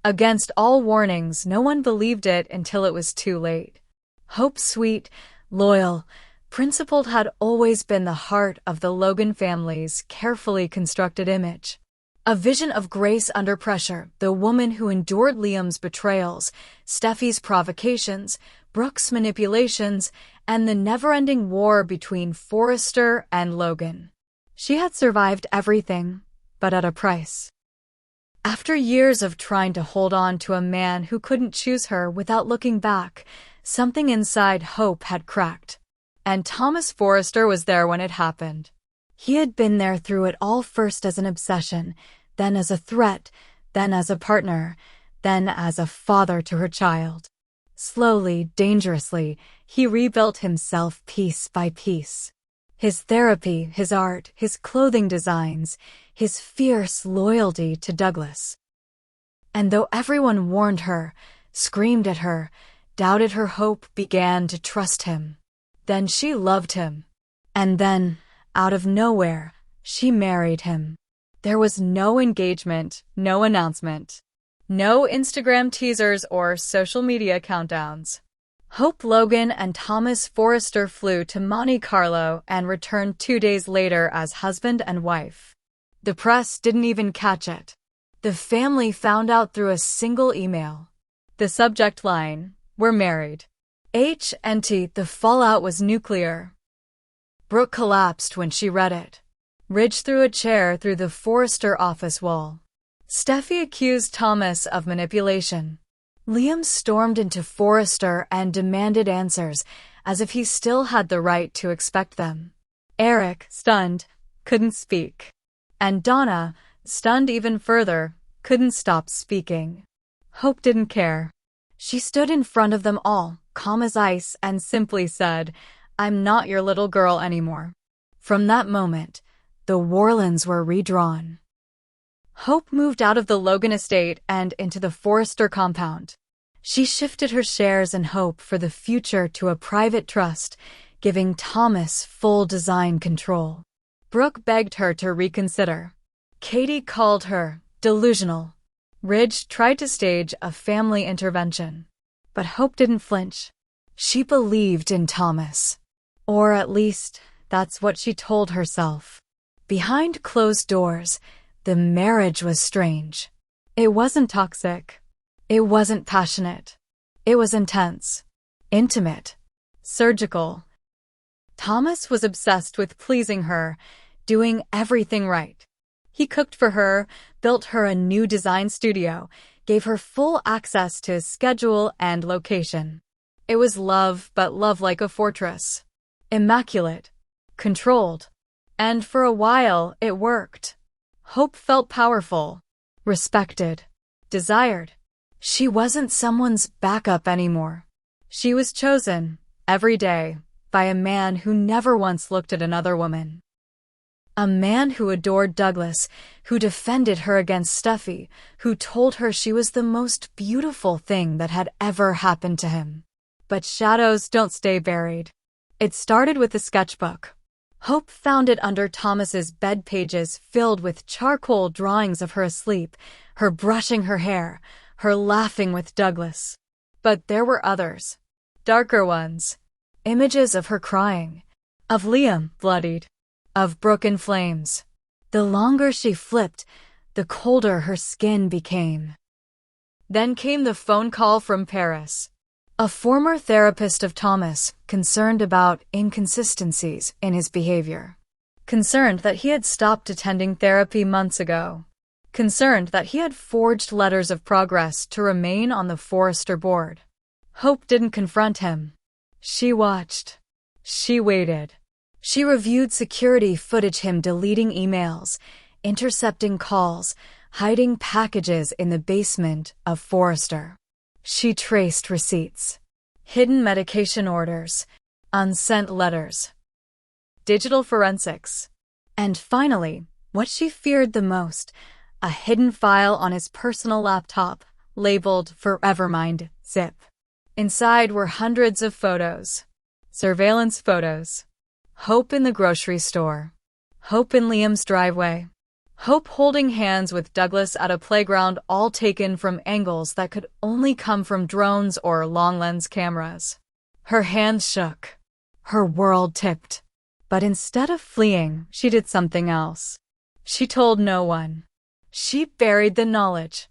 Against all warnings, no one believed it until it was too late. Hope, sweet, loyal, principled, had always been the heart of the Logan family's carefully constructed image. A vision of grace under pressure, the woman who endured Liam's betrayals, Steffi's provocations, Brooke's manipulations, and the never-ending war between Forrester and Logan. She had survived everything, but at a price. After years of trying to hold on to a man who couldn't choose her without looking back, something inside Hope had cracked. And Thomas Forrester was there when it happened. He had been there through it all, first as an obsession, then as a threat, then as a partner, then as a father to her child. Slowly, dangerously, he rebuilt himself piece by piece. His therapy, his art, his clothing designs, his fierce loyalty to Douglas. And though everyone warned her, screamed at her, doubted her, Hope began to trust him. Then she loved him. And then, out of nowhere, she married him. There was no engagement, no announcement, no Instagram teasers or social media countdowns. Hope, Logan, and Thomas Forrester flew to Monte Carlo and returned 2 days later as husband and wife. The press didn't even catch it. The family found out through a single email. The subject line, "We're married." H&T, the fallout was nuclear. Brooke collapsed when she read it. Ridge threw a chair through the Forrester office wall. Steffi accused Thomas of manipulation. Liam stormed into Forrester and demanded answers, as if he still had the right to expect them. Eric, stunned, couldn't speak. And Donna, stunned even further, couldn't stop speaking. Hope didn't care. She stood in front of them all, calm as ice, and simply said, "I'm not your little girl anymore." From that moment, the Warlands were redrawn. Hope moved out of the Logan estate and into the Forrester compound. She shifted her shares in Hope for the future to a private trust, giving Thomas full design control. Brooke begged her to reconsider. Katie called her delusional. Ridge tried to stage a family intervention. But Hope didn't flinch. She believed in Thomas. Or at least, that's what she told herself. Behind closed doors, the marriage was strange. It wasn't toxic. It wasn't passionate. It was intense, intimate, surgical. Thomas was obsessed with pleasing her, doing everything right. He cooked for her, built her a new design studio, gave her full access to his schedule and location. It was love, but love like a fortress. Immaculate, controlled. And for a while, it worked. Hope felt powerful, respected, desired. She wasn't someone's backup anymore. She was chosen, every day, by a man who never once looked at another woman. A man who adored Douglas, who defended her against Steffi, who told her she was the most beautiful thing that had ever happened to him. But shadows don't stay buried. It started with a sketchbook. Hope found it under Thomas's bed, pages filled with charcoal drawings of her asleep, her brushing her hair, her laughing with Douglas. But there were others. Darker ones. Images of her crying. Of Liam, bloodied. Of Brooke in flames. The longer she flipped, the colder her skin became. Then came the phone call from Paris. A former therapist of Thomas, concerned about inconsistencies in his behavior. Concerned that he had stopped attending therapy months ago. Concerned that he had forged letters of progress to remain on the Forrester board. Hope didn't confront him. She watched. She waited. She reviewed security footage, him deleting emails, intercepting calls, hiding packages in the basement of Forrester. She traced receipts, hidden medication orders, unsent letters, digital forensics, and finally, what she feared the most, a hidden file on his personal laptop, labeled Forevermind Zip. Inside were hundreds of photos, surveillance photos. Hope in the grocery store. Hope in Liam's driveway. Hope holding hands with Douglas at a playground, all taken from angles that could only come from drones or long-lens cameras. Her hands shook. Her world tipped. But instead of fleeing, she did something else. She told no one. She buried the knowledge.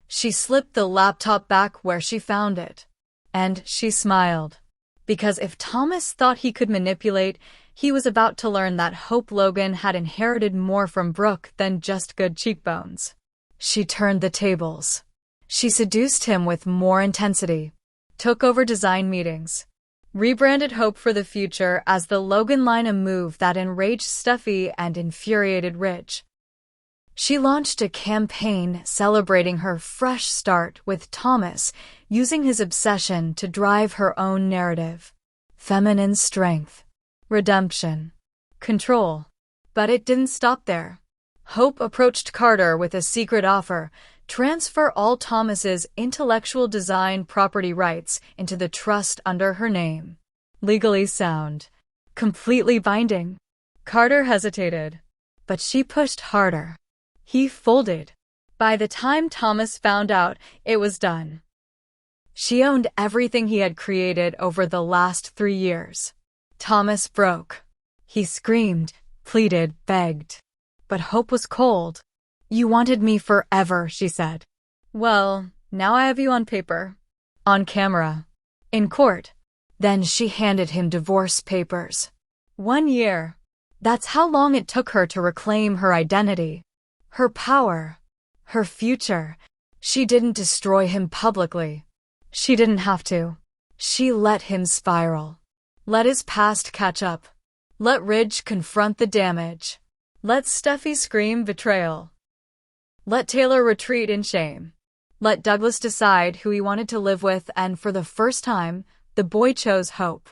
She slipped the laptop back where she found it. And she smiled. Because if Thomas thought he could manipulate, he was about to learn that Hope Logan had inherited more from Brooke than just good cheekbones. She turned the tables. She seduced him with more intensity, took over design meetings, rebranded Hope for the future as the Logan line, a move that enraged Steffi and infuriated Ridge. She launched a campaign celebrating her fresh start with Thomas, using his obsession to drive her own narrative. Feminine strength. Redemption. Control. But it didn't stop there. Hope approached Carter with a secret offer: transfer all Thomas's intellectual design property rights into the trust under her name. Legally sound. Completely binding. Carter hesitated. But she pushed harder. He folded. By the time Thomas found out, it was done. She owned everything he had created over the last 3 years. Thomas broke. He screamed, pleaded, begged. But Hope was cold. "You wanted me forever," she said. "Well, now I have you on paper. On camera. In court." Then she handed him divorce papers. 1 year. That's how long it took her to reclaim her identity, her power, her future. She didn't destroy him publicly. She didn't have to. She let him spiral. Let his past catch up. Let Ridge confront the damage. Let Steffi scream betrayal. Let Taylor retreat in shame. Let Douglas decide who he wanted to live with, and for the first time, the boy chose Hope.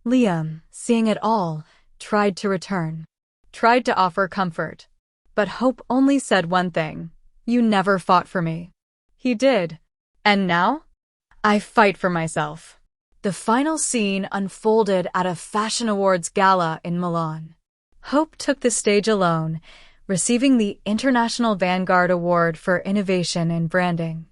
Liam, seeing it all, tried to return. Tried to offer comfort. But Hope only said one thing: "You never fought for me." He did. And now? I fight for myself. The final scene unfolded at a Fashion Awards gala in Milan. Hope took the stage alone, receiving the International Vanguard Award for Innovation in Branding.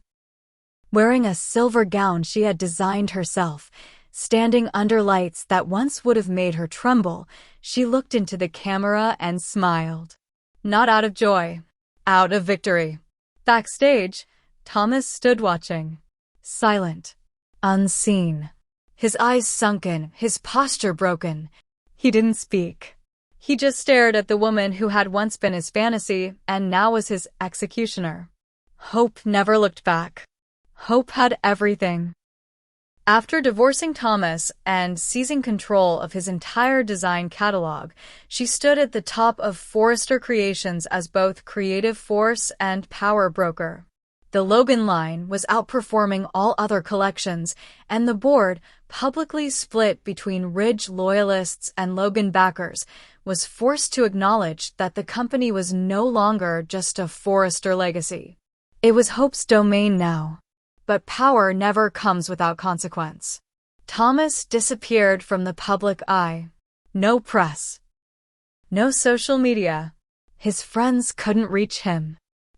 Wearing a silver gown she had designed herself, standing under lights that once would have made her tremble, she looked into the camera and smiled. Not out of joy, out of victory. Backstage, Thomas stood watching. Silent. Unseen. His eyes sunken, his posture broken. He didn't speak. He just stared at the woman who had once been his fantasy and now was his executioner. Hope never looked back. Hope had everything. After divorcing Thomas and seizing control of his entire design catalog, she stood at the top of Forrester Creations as both creative force and power broker. The Logan line was outperforming all other collections, and the board, publicly split between Ridge loyalists and Logan backers, was forced to acknowledge that the company was no longer just a Forrester legacy. It was Hope's domain now. But power never comes without consequence. Thomas disappeared from the public eye. No press. No social media. His friends couldn't reach him.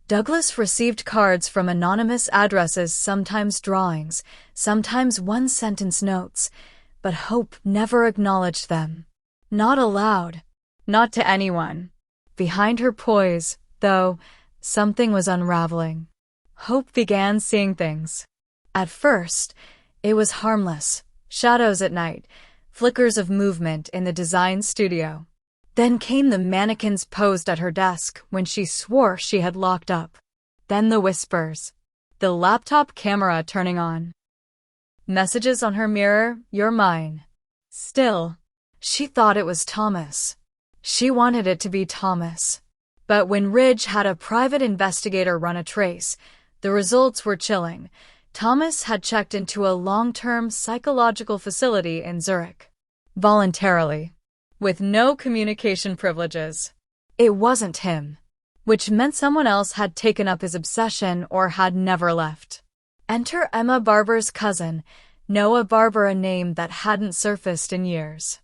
Douglas received cards from anonymous addresses, sometimes drawings, sometimes one-sentence notes, but Hope never acknowledged them. Not aloud. Not to anyone. Behind her poise, though, something was unraveling. Hope began seeing things. At first, it was harmless. Shadows at night, flickers of movement in the design studio. Then came the mannequins posed at her desk when she swore she had locked up. Then the whispers. The laptop camera turning on. Messages on her mirror: "You're mine." Still, she thought it was Thomas. She wanted it to be Thomas. But when Ridge had a private investigator run a trace, the results were chilling. Thomas had checked into a long-term psychological facility in Zurich. Voluntarily. With no communication privileges. It wasn't him. Which meant someone else had taken up his obsession or had never left. Enter Emma Barber's cousin, Noah Barber, a name that hadn't surfaced in years.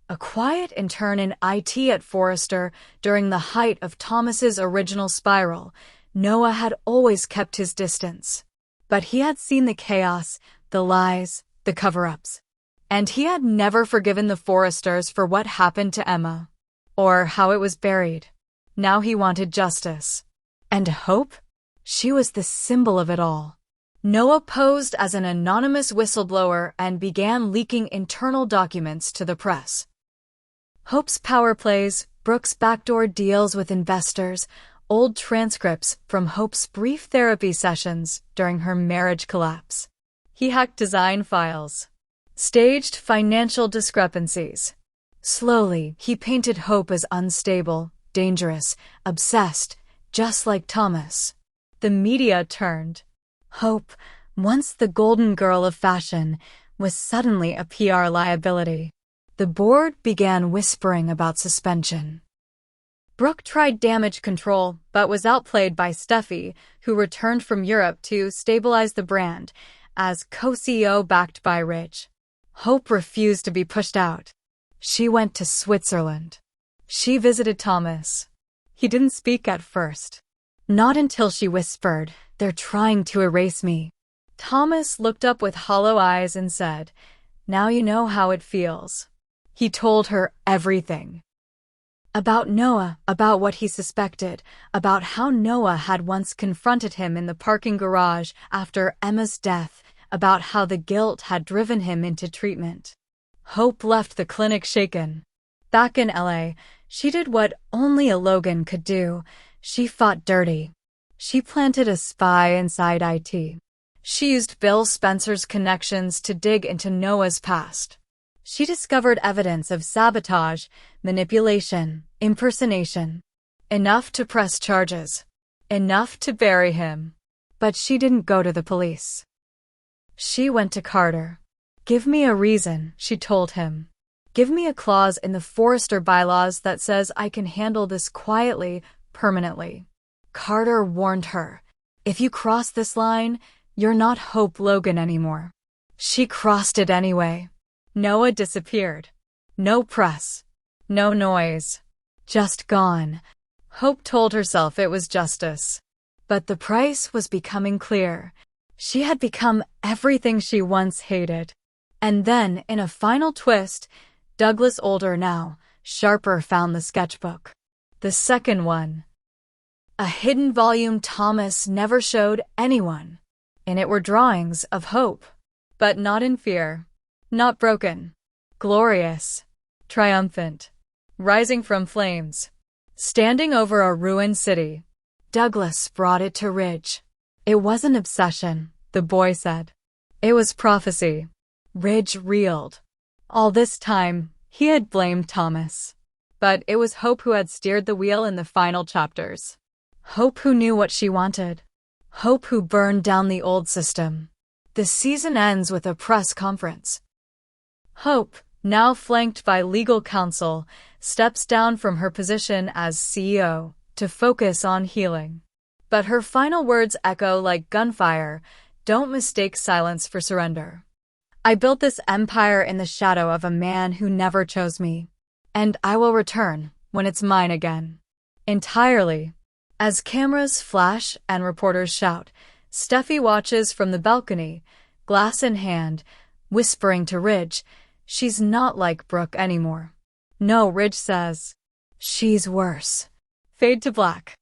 a quiet intern in IT at Forrester during the height of Thomas's original spiral, Noah had always kept his distance. But he had seen the chaos, the lies, the cover-ups. And he had never forgiven the Forresters for what happened to Emma, or how it was buried. Now he wanted justice. And Hope? She was the symbol of it all. Noah posed as an anonymous whistleblower and began leaking internal documents to the press. Hope's power plays, Brooke's backdoor deals with investors, old transcripts from Hope's brief therapy sessions during her marriage collapse. He hacked design files, staged financial discrepancies. Slowly, he painted Hope as unstable, dangerous, obsessed, just like Thomas. The media turned. Hope, once the golden girl of fashion, was suddenly a PR liability. The board began whispering about suspension. Brooke tried damage control, but was outplayed by Steffi, who returned from Europe to stabilize the brand, as co-CEO backed by Ridge. Hope refused to be pushed out. She went to Switzerland. She visited Thomas. He didn't speak at first. Not until she whispered, "They're trying to erase me." Thomas looked up with hollow eyes and said, "Now you know how it feels." He told her everything. About Noah, about what he suspected, about how Noah had once confronted him in the parking garage after Emma's death, about how the guilt had driven him into treatment. Hope left the clinic shaken. Back in LA, she did what only a Logan could do. She fought dirty. She planted a spy inside IT. She used Bill Spencer's connections to dig into Noah's past. She discovered evidence of sabotage, manipulation, impersonation. Enough to press charges. Enough to bury him. But she didn't go to the police. She went to Carter. "Give me a reason," she told him. "Give me a clause in the Forrester bylaws that says I can handle this quietly, permanently." Carter warned her, "If you cross this line, you're not Hope Logan anymore." She crossed it anyway. Noah disappeared. No press. No noise. Just gone. Hope told herself it was justice. But the price was becoming clear. She had become everything she once hated. And then, in a final twist, Douglas, older now, sharper, found the sketchbook. The second one. A hidden volume Thomas never showed anyone. In it were drawings of Hope. But not in fear. Not broken. Glorious. Triumphant. Rising from flames. Standing over a ruined city. Douglas brought it to Ridge. It wasn't obsession, the boy said. It was prophecy. Ridge reeled. All this time, he had blamed Thomas. But it was Hope who had steered the wheel in the final chapters. Hope who knew what she wanted. Hope who burned down the old system. The season ends with a press conference. Hope, now flanked by legal counsel, steps down from her position as CEO to focus on healing. But her final words echo like gunfire, "Don't mistake silence for surrender. I built this empire in the shadow of a man who never chose me. And I will return when it's mine again. Entirely." As cameras flash and reporters shout, Steffi watches from the balcony, glass in hand, whispering to Ridge, "She's not like Brooke anymore." "No," Ridge says. "She's worse." Fade to black.